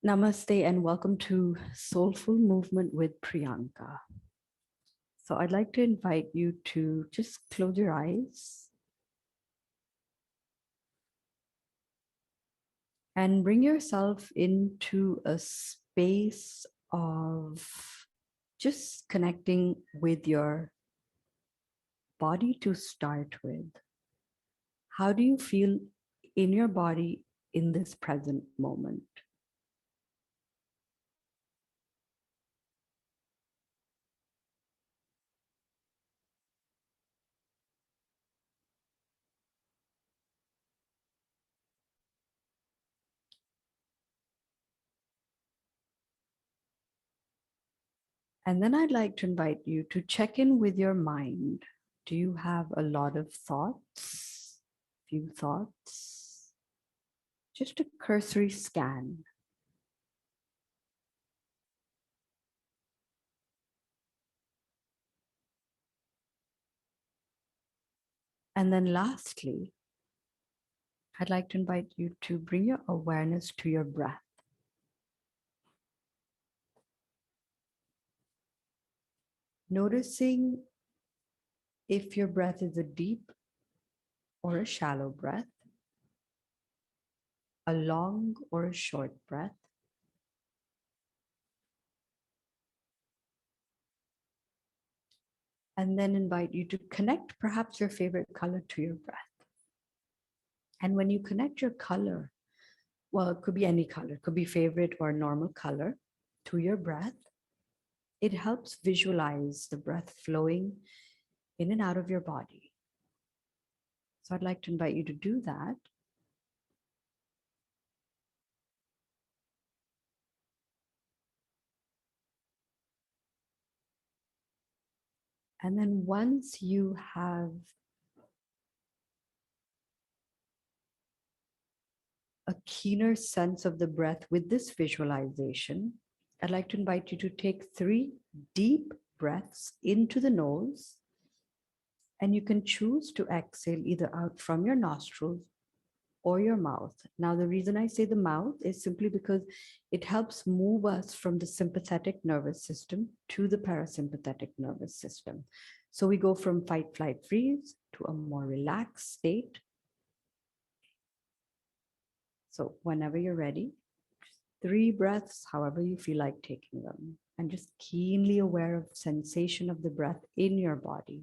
Namaste and welcome to Soulful Movement with Priyanka. So I'd like to invite you to just close your eyes and bring yourself into a space of just connecting with your body to start with. How do you feel in your body in this present moment? And then I'd like to invite you to check in with your mind. Do you have a lot of thoughts? Few thoughts? Just a cursory scan. And then lastly, I'd like to invite you to bring your awareness to your breath. Noticing if your breath is a deep or a shallow breath, a long or a short breath. And then invite you to connect perhaps your favorite color to your breath. And when you connect your color, well, it could be any color, it could be favorite or normal color to your breath, it helps visualize the breath flowing in and out of your body. So I'd like to invite you to do that. And then once you have a keener sense of the breath with this visualization, I'd like to invite you to take 3 deep breaths into the nose, and you can choose to exhale either out from your nostrils or your mouth. Now, the reason I say the mouth is simply because it helps move us from the sympathetic nervous system to the parasympathetic nervous system. So we go from fight, flight, freeze to a more relaxed state. So whenever you're ready, 3 breaths, however you feel like taking them, and just keenly aware of sensation of the breath in your body.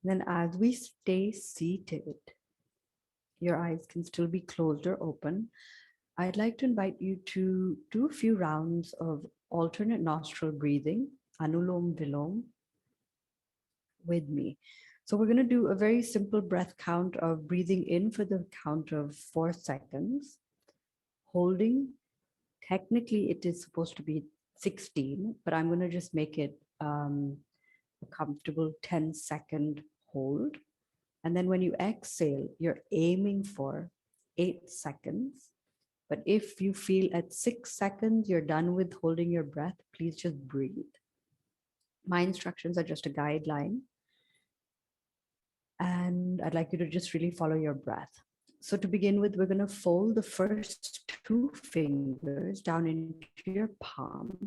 Then as we stay seated, your eyes can still be closed or open. I'd like to invite you to do a few rounds of alternate nostril breathing, Anulom Vilom, with me. So we're going to do a very simple breath count of breathing in for the count of 4 seconds, holding. Technically, it is supposed to be 16, but I'm going to just make it a comfortable 10-second hold. And then when you exhale, you're aiming for 8 seconds. But if you feel at 6 seconds you're done with holding your breath, please just breathe. My instructions are just a guideline. And I'd like you to just really follow your breath. So to begin with, we're going to fold the first 2 fingers down into your palm.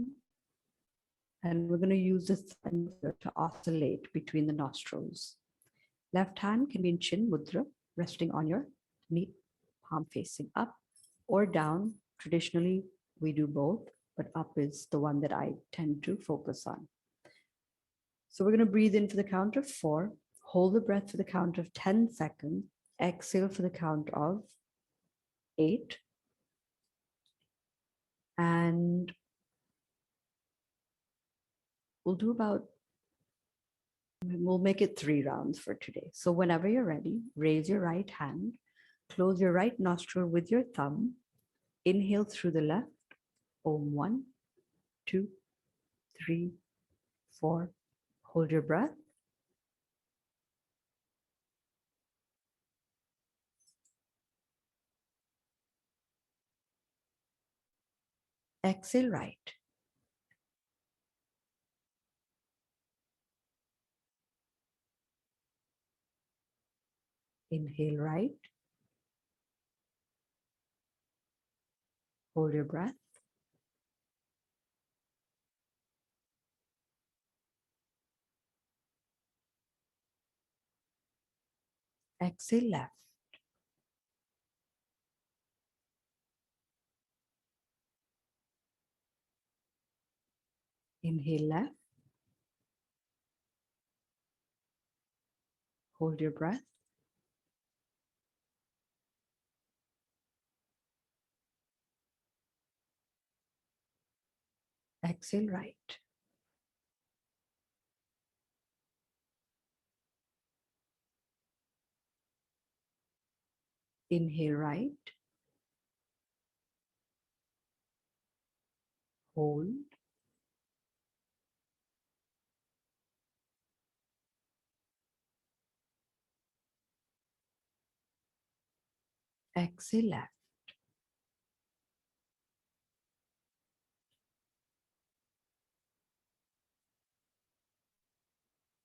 And we're going to use the thumb to oscillate between the nostrils. Left hand can be in chin mudra, resting on your knee, palm facing up or down. Traditionally, we do both, but up is the one that I tend to focus on. So we're going to breathe in for the count of 4, hold the breath for the count of 10 seconds, exhale for the count of 8, and we'll do about We'll make it 3 rounds for today. So whenever you're ready, raise your right hand, close your right nostril with your thumb, inhale through the left, Om 1, 2, 3, 4. Hold your breath. Exhale right. Inhale right. Hold your breath. Exhale left. Inhale left. Hold your breath. Exhale right. Inhale right. Hold. Exhale left.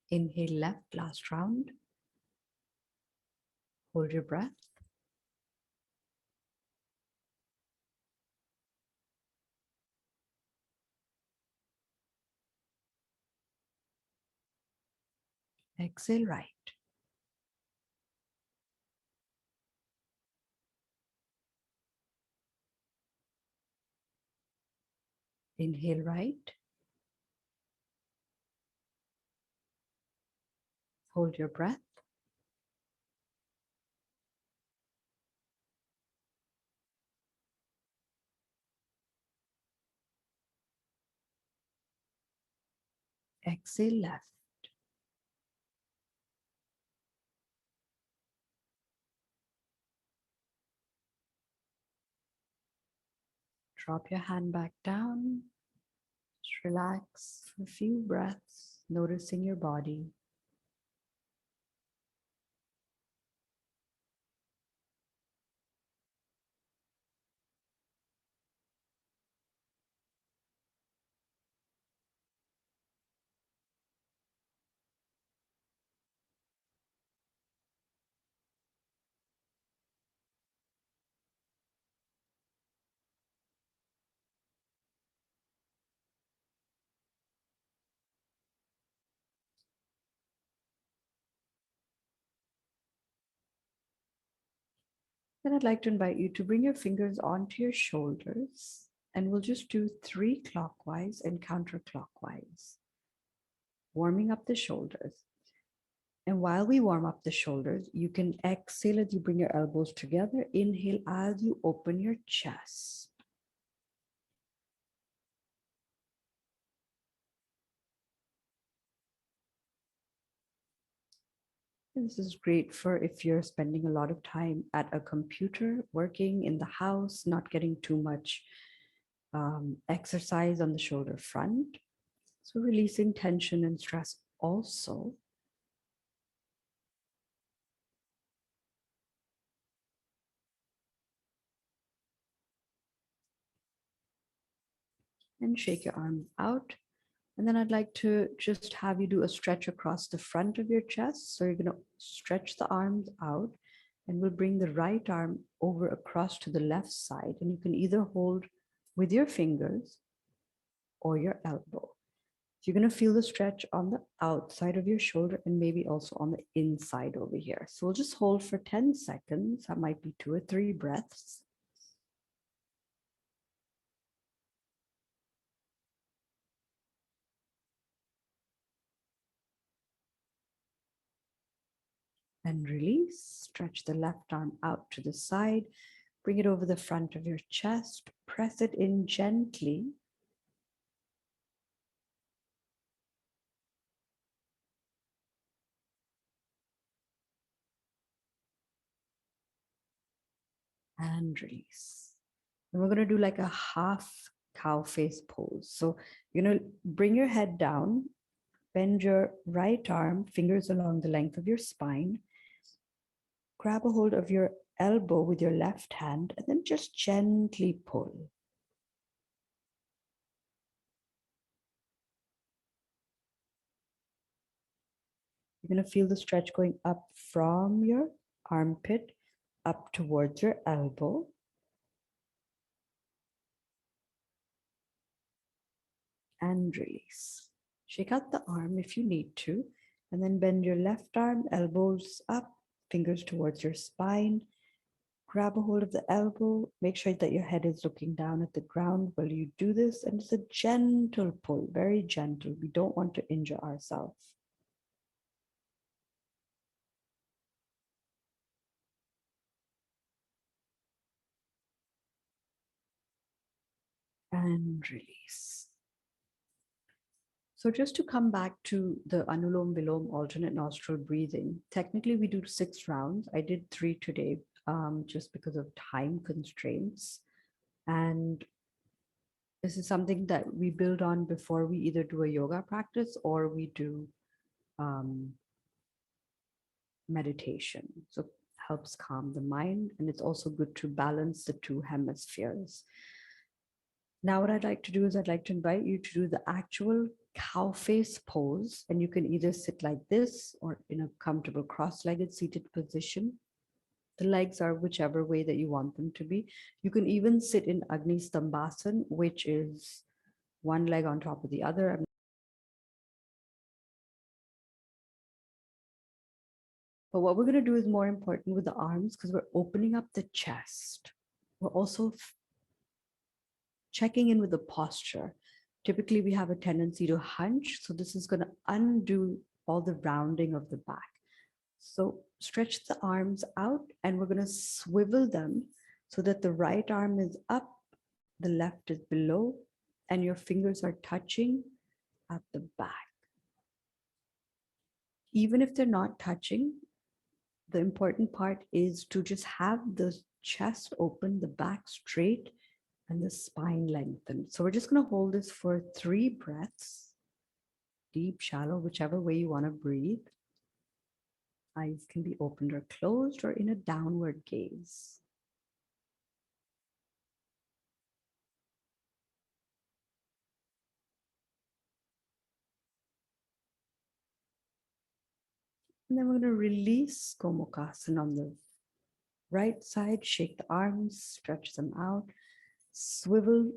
Inhale left, last round. Hold your breath. Exhale right. Inhale right. Hold your breath. Exhale left. Drop your hand back down. Just relax for a few breaths, noticing your body. Then I'd like to invite you to bring your fingers onto your shoulders, and we'll just do 3 clockwise and counterclockwise, warming up the shoulders. And while we warm up the shoulders, you can exhale as you bring your elbows together. Inhale as you open your chest. And this is great for if you're spending a lot of time at a computer, working in the house, not getting too much exercise on the shoulder front. So releasing tension and stress also. And shake your arms out. And then I'd like to just have you do a stretch across the front of your chest. So you're going to stretch the arms out, and we'll bring the right arm over across to the left side. And you can either hold with your fingers or your elbow. So you're going to feel the stretch on the outside of your shoulder and maybe also on the inside over here. So we'll just hold for 10 seconds. That might be 2 or 3 breaths. And release. Stretch the left arm out to the side. Bring it over the front of your chest. Press it in gently. and release. And we're going to do like a half cow face pose. So you're going to bring your head down, bend your right arm, fingers along the length of your spine, grab a hold of your elbow with your left hand, and then just gently pull. You're going to feel the stretch going up from your armpit up towards your elbow. And release. Shake out the arm if you need to, and then bend your left arm, elbows up, fingers towards your spine. Grab a hold of the elbow. Make sure that your head is looking down at the ground while you do this. And it's a gentle pull, very gentle. We don't want to injure ourselves. And release. So just to come back to the Anulom Vilom alternate nostril breathing, technically we do 6 rounds. I did 3 today just because of time constraints. And this is something that we build on before we either do a yoga practice or we do meditation. So it helps calm the mind, and it's also good to balance the 2 hemispheres. Now, what I'd like to do is I'd like to invite you to do the actual cow face pose, and you can either sit like this or in a comfortable cross-legged seated position. The legs are whichever way that you want them to be. You can even sit in Agni Stambhasana, which is one leg on top of the other. But what we're going to do is more important with the arms because we're opening up the chest. We're also checking in with the posture. Typically, we have a tendency to hunch. So this is going to undo all the rounding of the back. So stretch the arms out and we're going to swivel them so that the right arm is up, the left is below, and your fingers are touching at the back. Even if they're not touching, the important part is to just have the chest open, the back straight, and the spine lengthened. So we're just going to hold this for 3 breaths, deep, shallow, whichever way you want to breathe. Eyes can be opened or closed or in a downward gaze. And then we're going to release Gomukhasana on the right side. Shake the arms, stretch them out, swivel.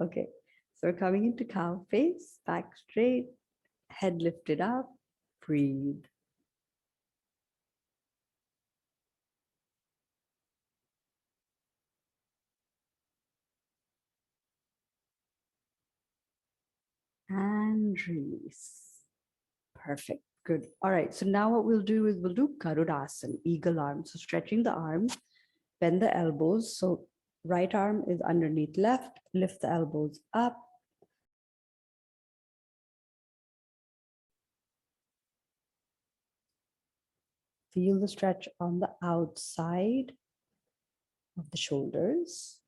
Okay, so we're coming into cow face, back straight, head lifted up, breathe. And release. Perfect. Good. All right. So now what we'll do is we'll do Garudasana, eagle arm. So stretching the arms, bend the elbows. So right arm is underneath left, lift the elbows up. Feel the stretch on the outside of the shoulders.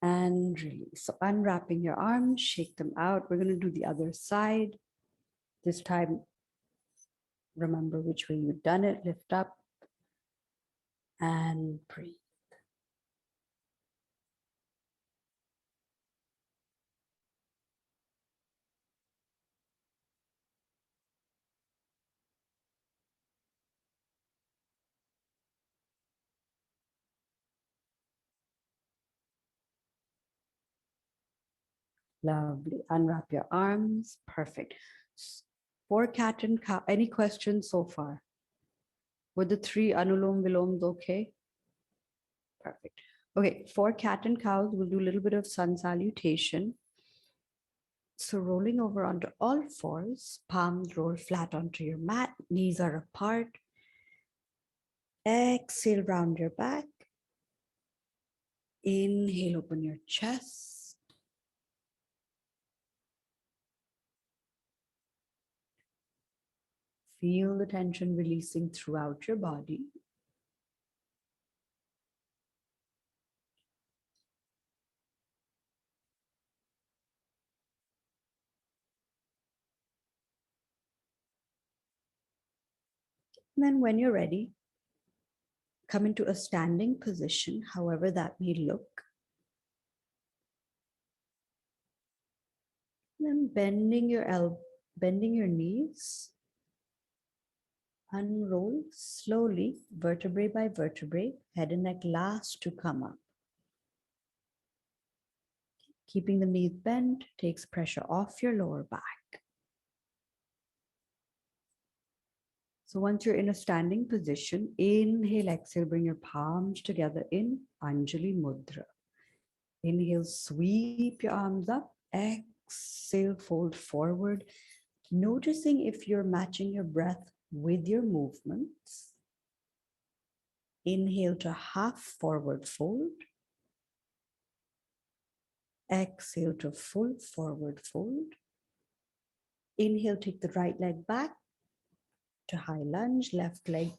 And release. So unwrapping your arms, shake them out. We're going to do the other side. This time, remember which way you've done it. Lift up and breathe. Lovely. Unwrap your arms. Perfect. For cat and cow, any questions so far? Were the three Anulom Viloms okay? Perfect. Okay, for cat and cows, we'll do a little bit of sun salutation. So rolling over onto all fours, palms roll flat onto your mat, knees are apart. Exhale, round your back. Inhale, open your chest. Feel the tension releasing throughout your body. And then when you're ready, come into a standing position, however that may look. And then bending your knees. Unroll slowly, vertebrae by vertebrae, head and neck last to come up. Keeping the knees bent takes pressure off your lower back. So once you're in a standing position, inhale, exhale, bring your palms together in Anjali Mudra. Inhale, sweep your arms up. Exhale, fold forward. Noticing if you're matching your breath with your movements. Inhale to half forward fold. Exhale to full forward fold. Inhale, take the right leg back to high lunge, left leg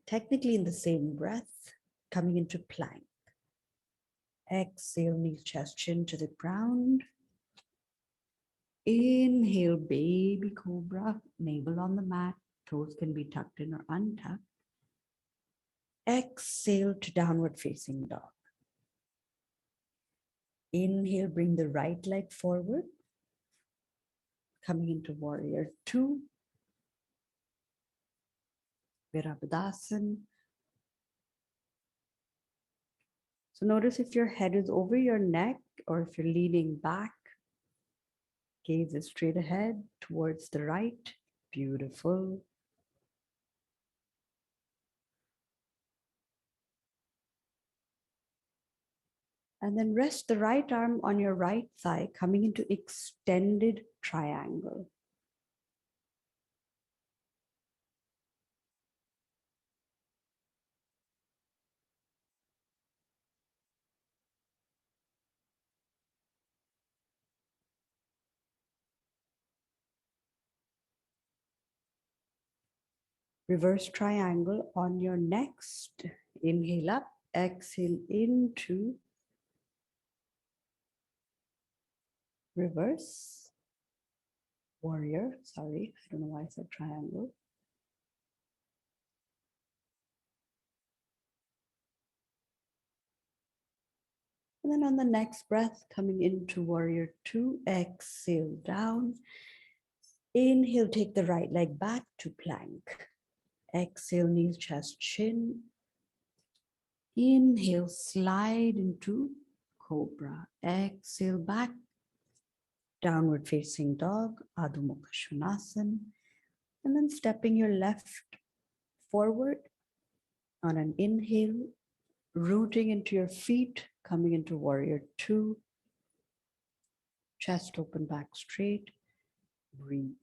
technically in the same breath, coming into plank. Exhale, knees, chest, chin to the ground. Inhale, baby cobra, navel on the mat, toes can be tucked in or untucked. Exhale to downward facing dog. Inhale, bring the right leg forward, coming into warrior two. Virabhadasana. So notice if your head is over your neck or if you're leaning back, gaze is straight ahead towards the right. Beautiful. And then rest the right arm on your right thigh, coming into extended triangle. Reverse triangle on your next. Inhale up, exhale into reverse. Warrior, sorry, I don't know why I said triangle. And then on the next breath, coming into warrior two, exhale down. Inhale, take the right leg back to plank. Exhale, knees, chest, chin. Inhale, slide into cobra. Exhale, back. Downward facing dog, Adho Mukha Svanasana. And then stepping your left forward on an inhale, rooting into your feet, coming into warrior two. Chest open, back straight. Breathe.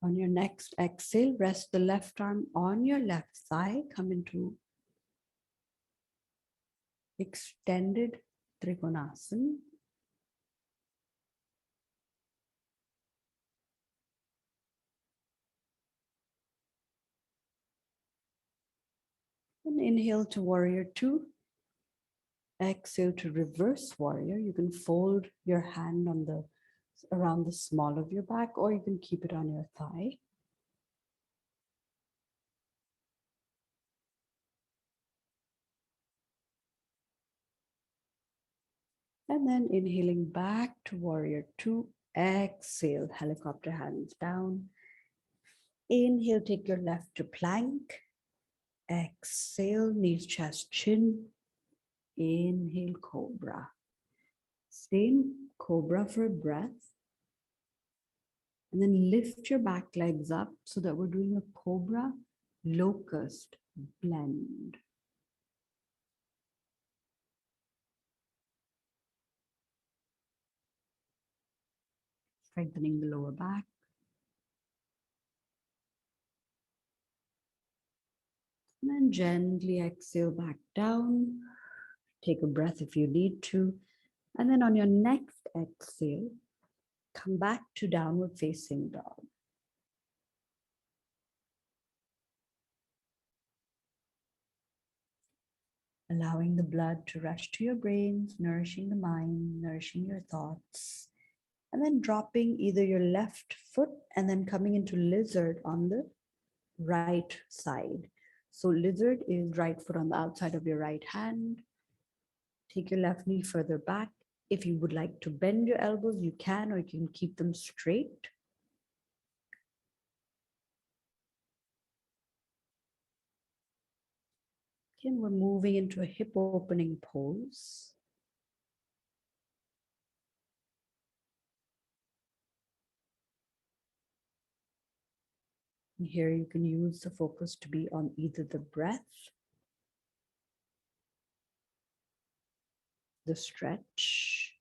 On your next exhale, rest the left arm on your left thigh. Come into extended Trikonasana. And inhale to warrior two. Exhale to reverse warrior. You can fold your hand on the around the small of your back, or you can keep it on your thigh. And then inhaling back to warrior two. Exhale, helicopter hands down. Inhale, take your left to plank. Exhale, knees, chest, chin. Inhale, cobra. Stay in cobra for a breath. And then lift your back legs up so that we're doing a cobra locust blend. Strengthening the lower back. And then gently exhale back down. Take a breath if you need to. And then on your next exhale, come back to downward facing dog. Allowing the blood to rush to your brains, nourishing the mind, nourishing your thoughts. And then dropping either your left foot and then coming into lizard on the right side. So lizard is right foot on the outside of your right hand. Take your left knee further back. If you would like to bend your elbows, you can, or you can keep them straight. Again, we're moving into a hip opening pose. And here you can use the focus to be on either the breath, the stretch,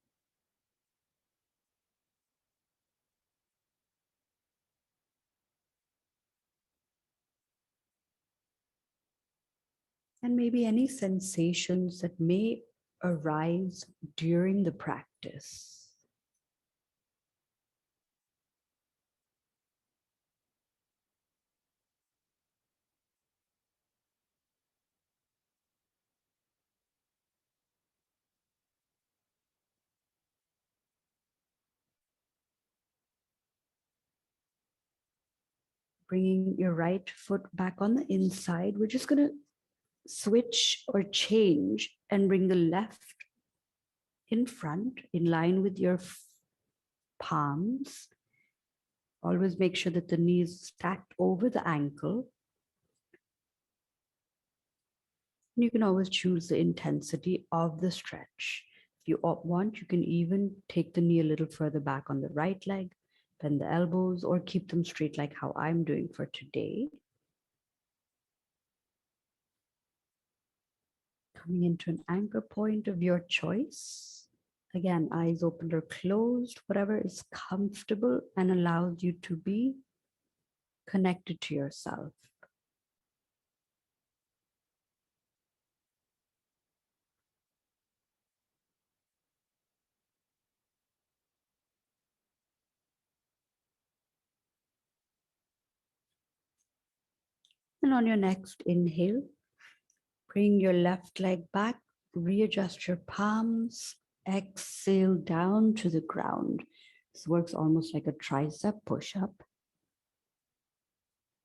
and maybe any sensations that may arise during the practice. Bringing your right foot back on the inside, we're just going to switch or change and bring the left in front in line with your palms. Always make sure that the knee is stacked over the ankle. You can always choose the intensity of the stretch. If you want, you can even take the knee a little further back on the right leg, bend the elbows, or keep them straight like how I'm doing for today. Coming into an anchor point of your choice. Again, eyes open or closed, whatever is comfortable and allows you to be connected to yourself. And on your next inhale, bring your left leg back, readjust your palms, exhale down to the ground. This works almost like a tricep push-up.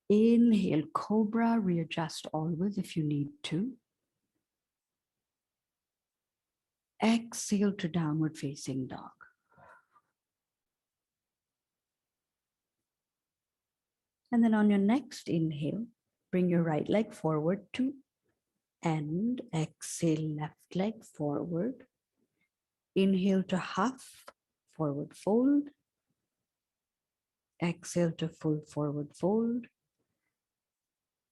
Inhale, cobra, readjust always if you need to. Exhale to downward facing dog. And then on your next inhale, bring your right leg forward to end. Exhale, left leg forward. Inhale to half, forward fold. Exhale to full forward fold.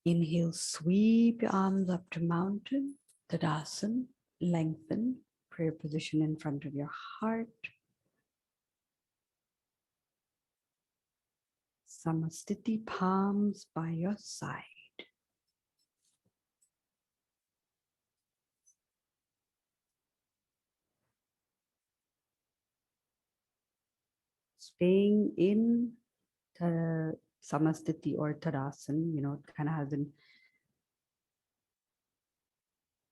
Inhale, sweep your arms up to mountain, Tadasana, lengthen, prayer position in front of your heart. Samastiti, palms by your side. Staying in Samastiti or Tadasana, it kind of has an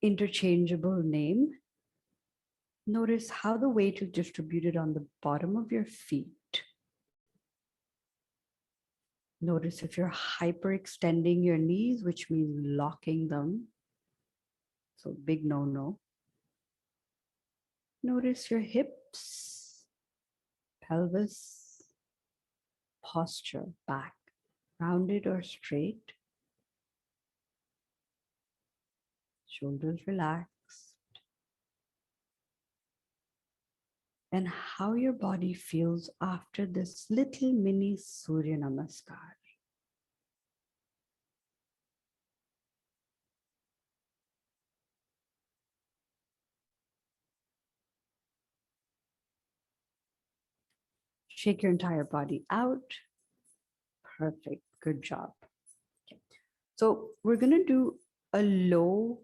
interchangeable name. Notice how the weight is distributed on the bottom of your feet. Notice if you're hyperextending your knees, which means locking them. So big no-no. Notice your hips, pelvis, posture, back. rounded or straight, shoulders relaxed, and how your body feels after this little mini Surya Namaskar. Shake your entire body out. Perfect. Good job. Okay. So we're going to do a low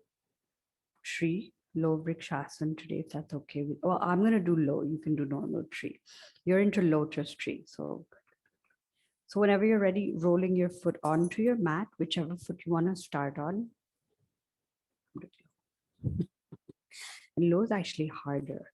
tree, low vrikshasana today, if that's okay with. Well, I'm going to do low. You can do normal tree. You're into lotus tree. So whenever you're ready, rolling your foot onto your mat, whichever foot you want to start on. And low is actually harder.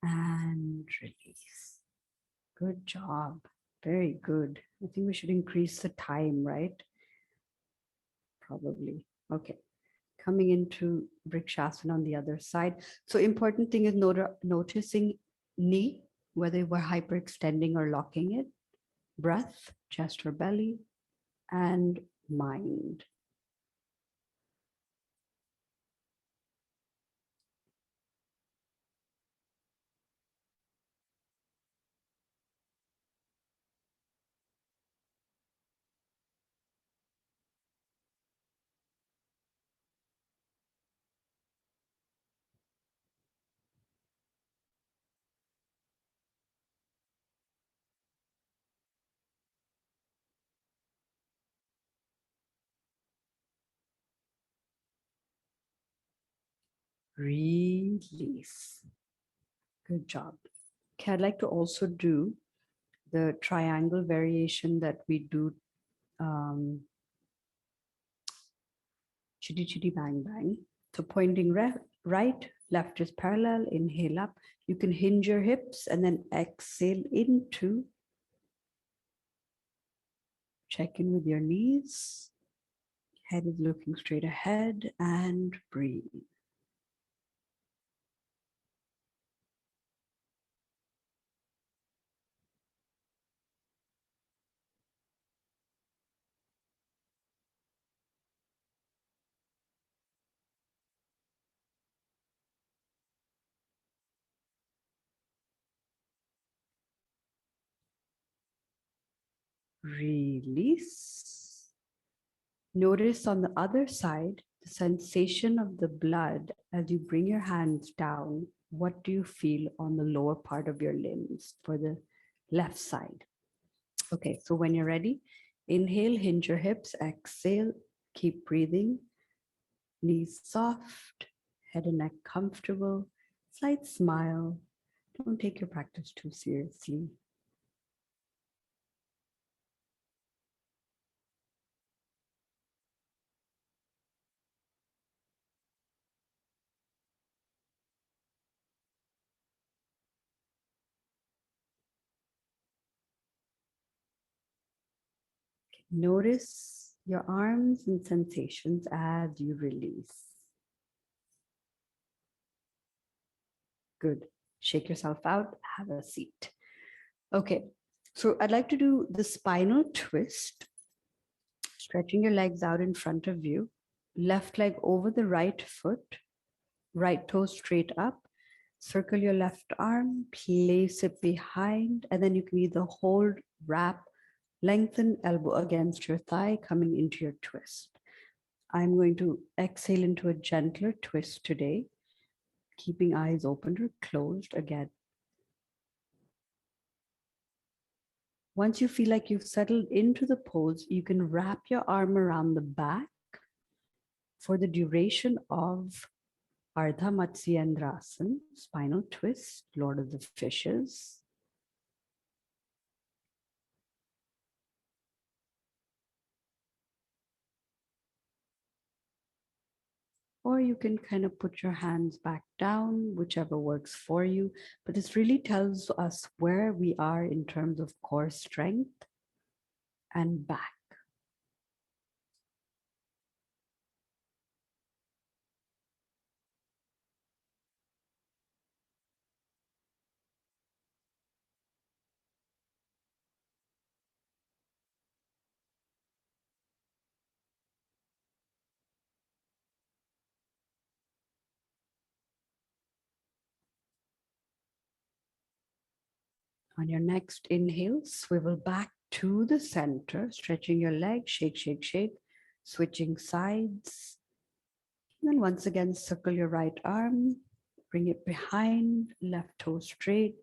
And release. Good job. Very good. I think we should increase the time, right? Probably. Okay. Coming into vrikshasana on the other side. So important thing is noticing knee, whether we're hyperextending or locking it, breath, chest or belly, and mind. Release. Good job. Okay, I'd like to also do the triangle variation that we do, chitty chitty bang bang. So pointing right, left is parallel, inhale up. You can hinge your hips and then exhale into. Check in with your knees. Head is looking straight ahead and breathe. Release. Notice on the other side, the sensation of the blood as you bring your hands down. What do you feel on the lower part of your limbs for the left side? Okay, so when you're ready, inhale, hinge your hips, exhale, keep breathing. Knees soft, head and neck comfortable, slight smile. Don't take your practice too seriously. Notice your arms and sensations as you release. Good. Shake yourself out, have a seat. Okay, so I'd like to do the spinal twist, stretching your legs out in front of you, left leg over the right foot, right toe straight up, circle your left arm, place it behind, and then you can either hold, wrap, lengthen elbow against your thigh, coming into your twist. I'm going to exhale into a gentler twist today, keeping eyes open or closed again. Once you feel like you've settled into the pose, you can wrap your arm around the back for the duration of Ardha Matsyendrasana, spinal twist, Lord of the Fishes. or you can kind of put your hands back down, whichever works for you. But this really tells us where we are in terms of core strength and back. On your next inhale, swivel back to the center, stretching your legs, shake, shake, shake, switching sides. And then once again, circle your right arm, bring it behind, left toe straight,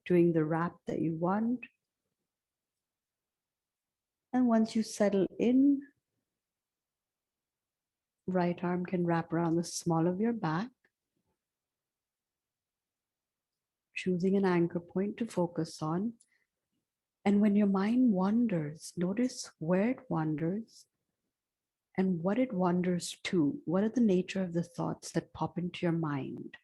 doing the wrap that you want. And once you settle in, right arm can wrap around the small of your back, choosing an anchor point to focus on. And when your mind wanders, notice where it wanders and what it wanders to. What are the nature of the thoughts that pop into your mind?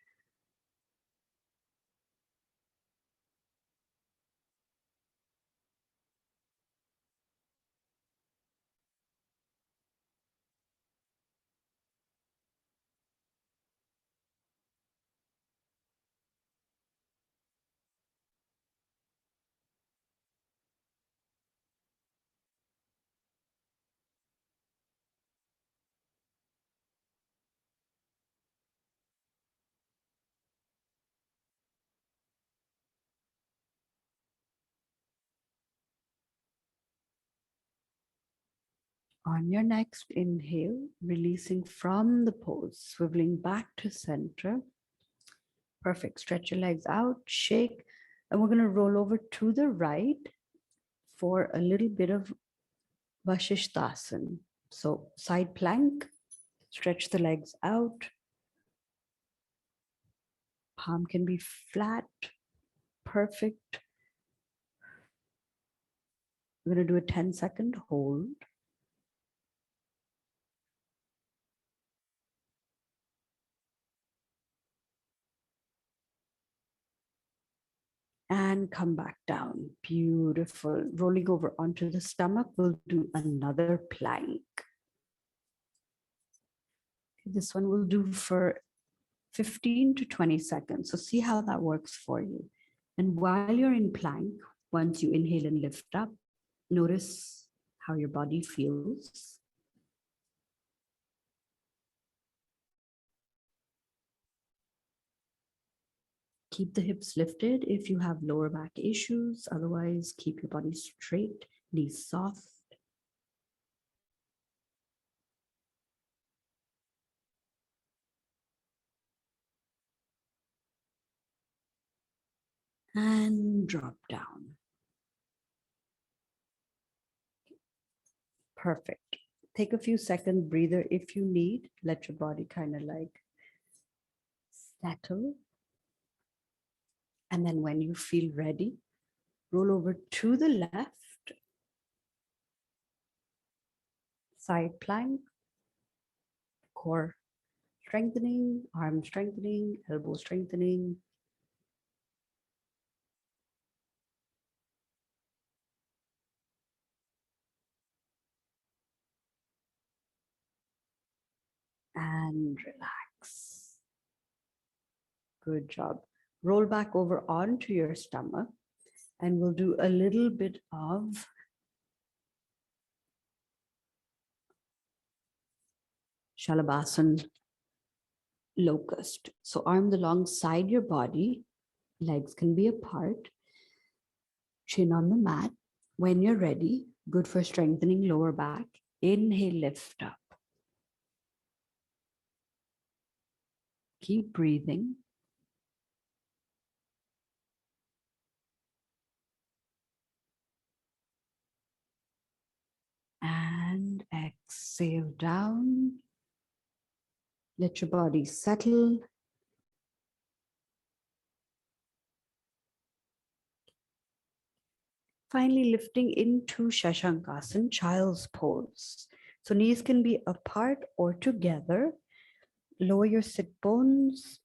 On your next inhale, releasing from the pose, swiveling back to center. Perfect. Stretch your legs out, shake, and we're going to roll over to the right for a little bit of Vasishthasana. So side plank, stretch the legs out. Palm can be flat. Perfect. We're going to do a 10-second hold. And come back down. Beautiful. Rolling over onto the stomach, we'll do another plank. This one we'll do for 15 to 20 seconds. So see how that works for you. And while you're in plank, once you inhale and lift up, notice how your body feels. Keep the hips lifted if you have lower back issues. Otherwise, keep your body straight, knees soft. And drop down. Perfect. Take a few second breather if you need. Let your body kind of like settle. And then when you feel ready, roll over to the left. Side plank. Core strengthening, arm strengthening, elbow strengthening. And relax. Good job. Roll back over onto your stomach and we'll do a little bit of Shalabhasana locust. So arms alongside your body, legs can be apart, chin on the mat. When you're ready, good for strengthening lower back. Inhale, lift up. Keep breathing. And exhale down. Let your body settle. Finally, lifting into Shashankasana, child's pose. So knees can be apart or together. lower your sit bones.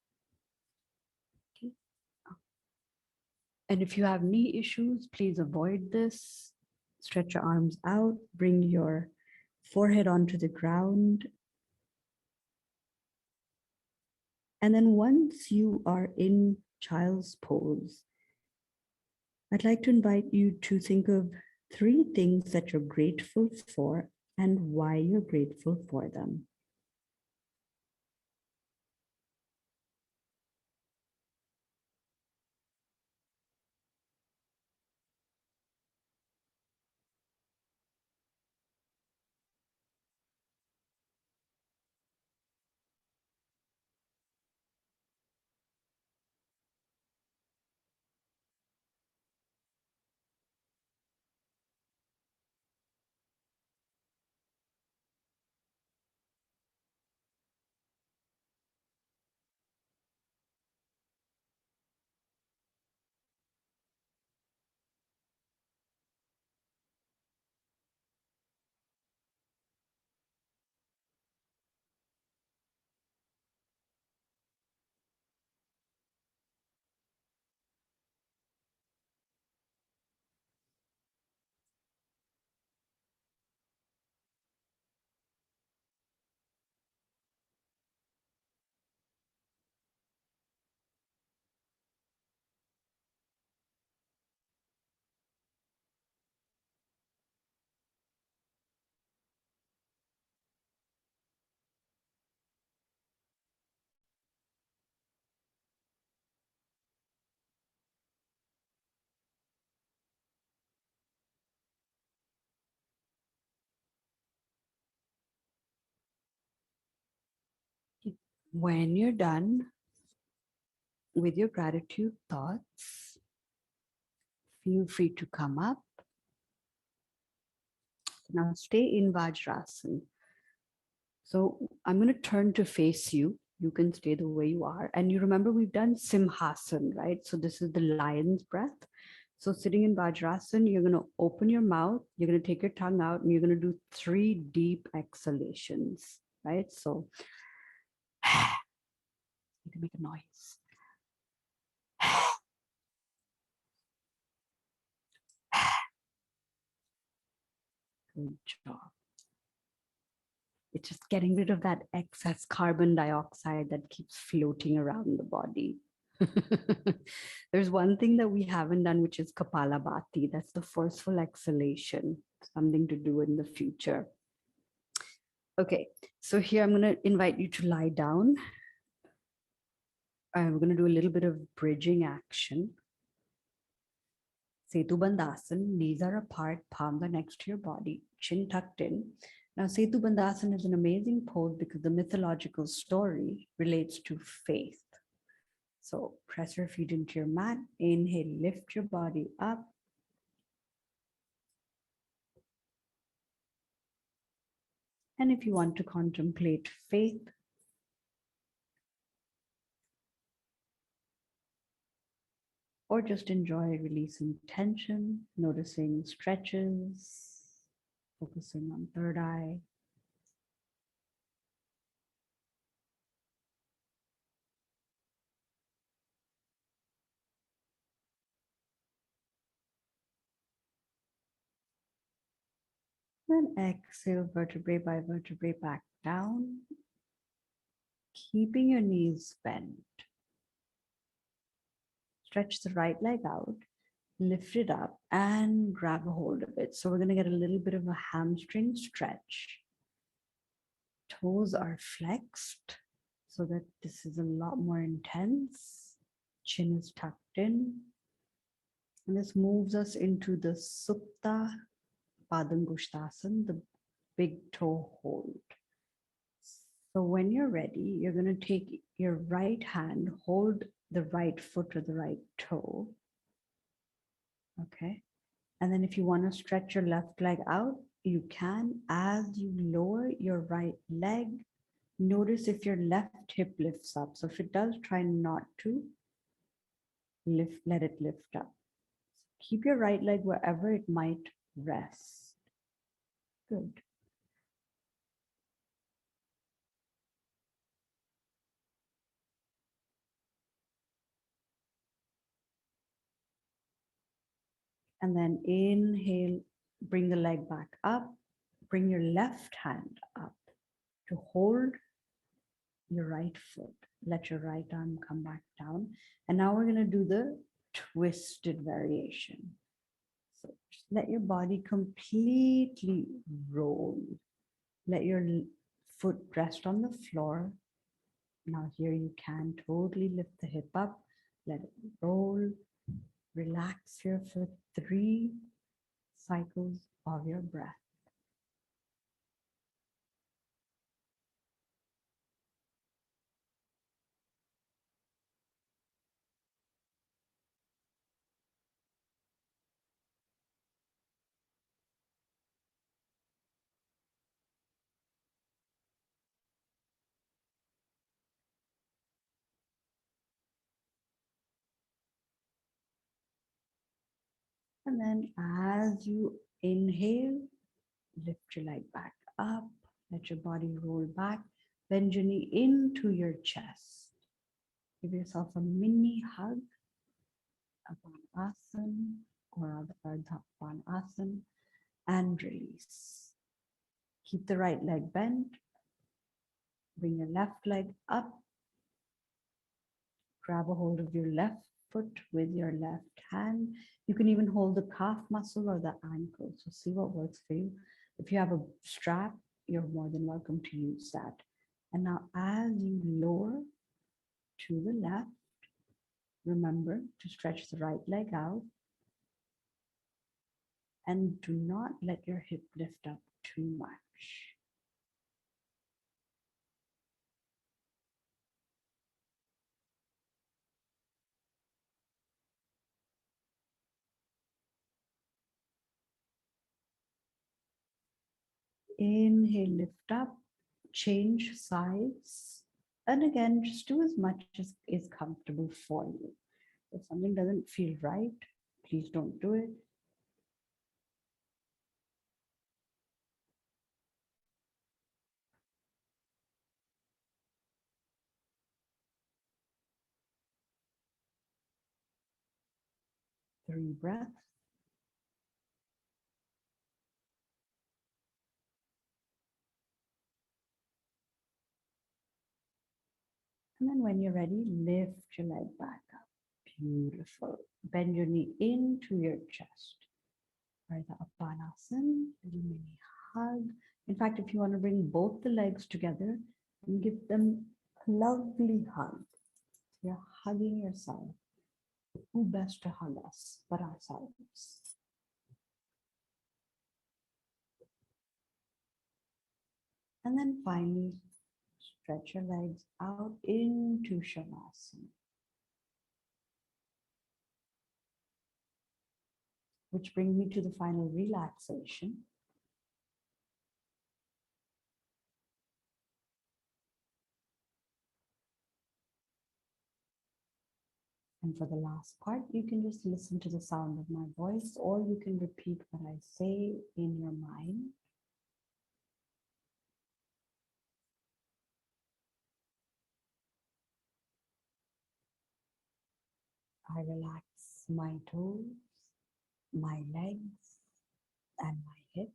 Okay. And if you have knee issues, please avoid this. Stretch your arms out, bring your forehead onto the ground. And then once you are in child's pose, I'd like to invite you to think of 3 things that you're grateful for and why you're grateful for them. When you're done with your gratitude thoughts, feel free to come up. Now stay in Vajrasana. So I'm going to turn to face you. You can stay the way you are. And you remember we've done Simhasana, right? So this is the lion's breath. So sitting in Vajrasana, you're going to open your mouth, you're going to take your tongue out, and you're going to do 3 deep exhalations, right? So you can make a noise. Good job. It's just getting rid of that excess carbon dioxide that keeps floating around the body. There's one thing that we haven't done, which is Kapalabhati. That's the forceful exhalation, something to do in the future. Okay, so here I'm going to invite you to lie down. We're going to do a little bit of bridging action. Setu Bandhasana, knees are apart, palms are next to your body, chin tucked in. Now, Setu Bandhasana is an amazing pose because the mythological story relates to faith. So press your feet into your mat, inhale, lift your body up. And if you want to contemplate faith, or just enjoy releasing tension, noticing stretches, focusing on third eye. Then exhale, vertebrae by vertebrae back down, keeping your knees bent. Stretch the right leg out, lift it up and grab a hold of it. So we're going to get a little bit of a hamstring stretch. Toes are flexed so that this is a lot more intense. Chin is tucked in. And this moves us into the Supta Padangushtasana, the big toe hold. So when you're ready, you're going to take your right hand, hold the right foot or the right toe. Okay. And then if you want to stretch your left leg out, you can. As you lower your right leg, notice if your left hip lifts up. So if it does, try not to let it lift up. Keep your right leg wherever it might rest. Good. And then inhale, bring the leg back up, bring your left hand up to hold your right foot. Let your right arm come back down. And now we're going to do the twisted variation. So just let your body completely roll. Let your foot rest on the floor. Now here you can totally lift the hip up. Let it roll. Relax here for 3 cycles of your breath. And then as you inhale, lift your leg back up. Let your body roll back. Bend your knee into your chest. Give yourself a mini hug, Apanasana or Ardha Panasana, and release. Keep the right leg bent. Bring your left leg up. Grab a hold of your left foot with your left hand. You can even hold the calf muscle or the ankle. So see what works for you. If you have a strap, you're more than welcome to use that. And now as you lower to the left, remember to stretch the right leg out and do not let your hip lift up too much. Inhale, lift up, change sides. And again, just do as much as is comfortable for you. If something doesn't feel right, please don't do it. Three breaths. And then when you're ready, lift your leg back up. Beautiful. Bend your knee into your chest. Right, the Apanasana, little mini hug. In fact, if you want to bring both the legs together and give them a lovely hug. You're hugging yourself. Who best to hug us but ourselves? And then finally, stretch your legs out into Shavasana, which brings me to the final relaxation. And for the last part, you can just listen to the sound of my voice, or you can repeat what I say in your mind. I relax my toes, my legs, and my hips,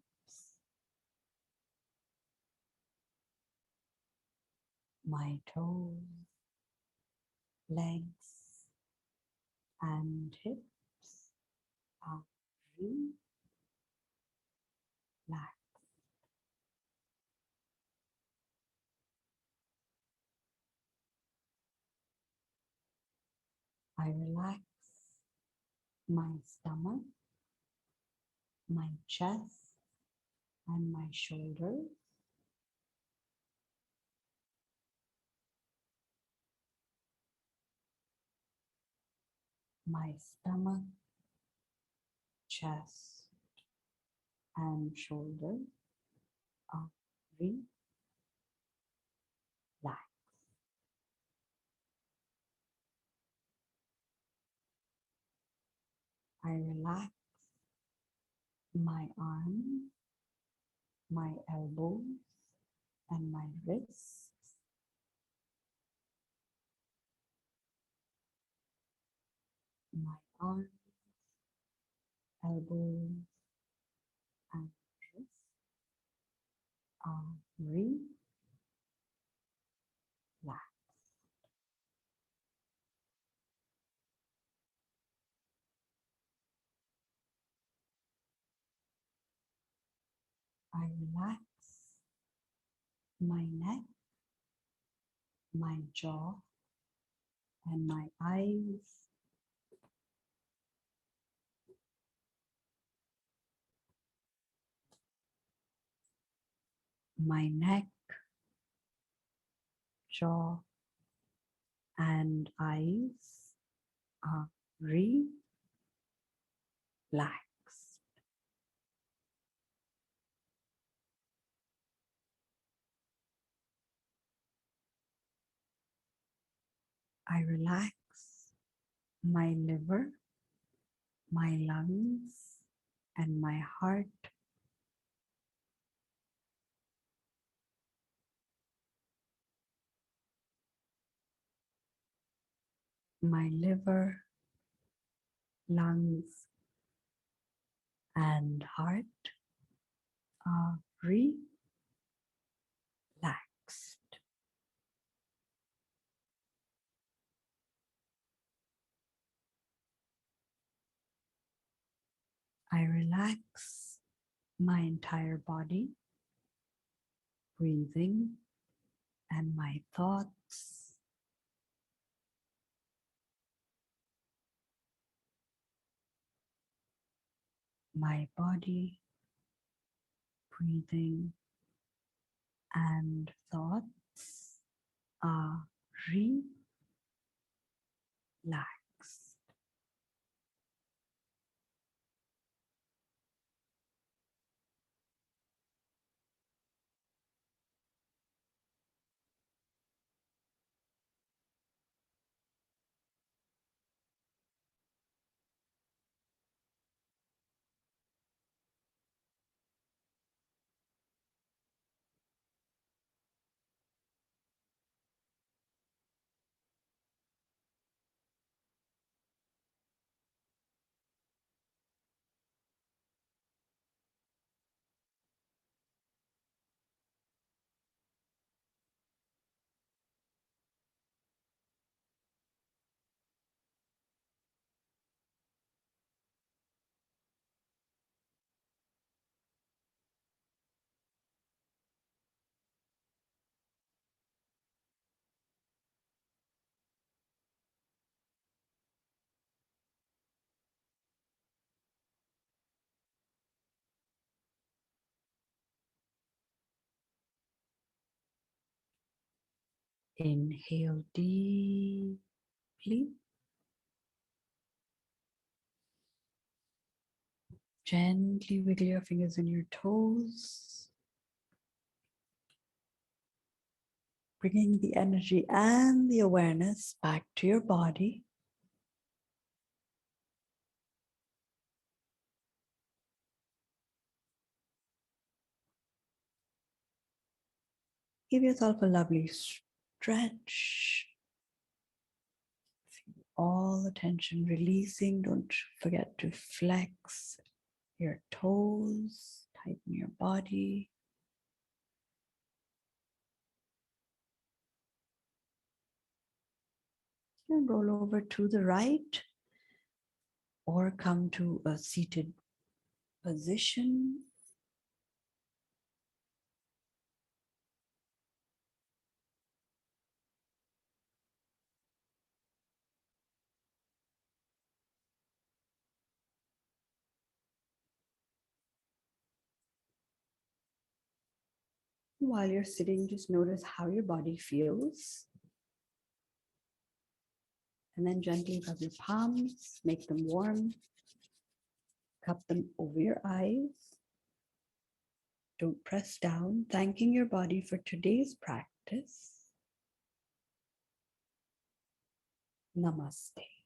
my toes, legs, and hips are relaxed. I relax my stomach, my chest, and my shoulders. My stomach, chest, and shoulders are relaxed. I relax my arms, my elbows, and my wrists. My arms, elbows and wrists are relaxed. I relax my neck, my jaw, and my eyes. My neck, jaw, and eyes are relaxed. I relax my liver, my lungs, and my heart. My liver, lungs, and heart are relaxed. I relax my entire body, breathing, and my thoughts. My body, breathing, and thoughts are relaxed. Inhale deeply. Gently wiggle your fingers and your toes, bringing the energy and the awareness back to your body. Give yourself a lovely stretch. Feel all the tension releasing. Don't forget to flex your toes, tighten your body. And roll over to the right or come to a seated position. While you're sitting, just notice how your body feels. And then gently rub your palms, make them warm. Cup them over your eyes. Don't press down, thanking your body for today's practice. Namaste.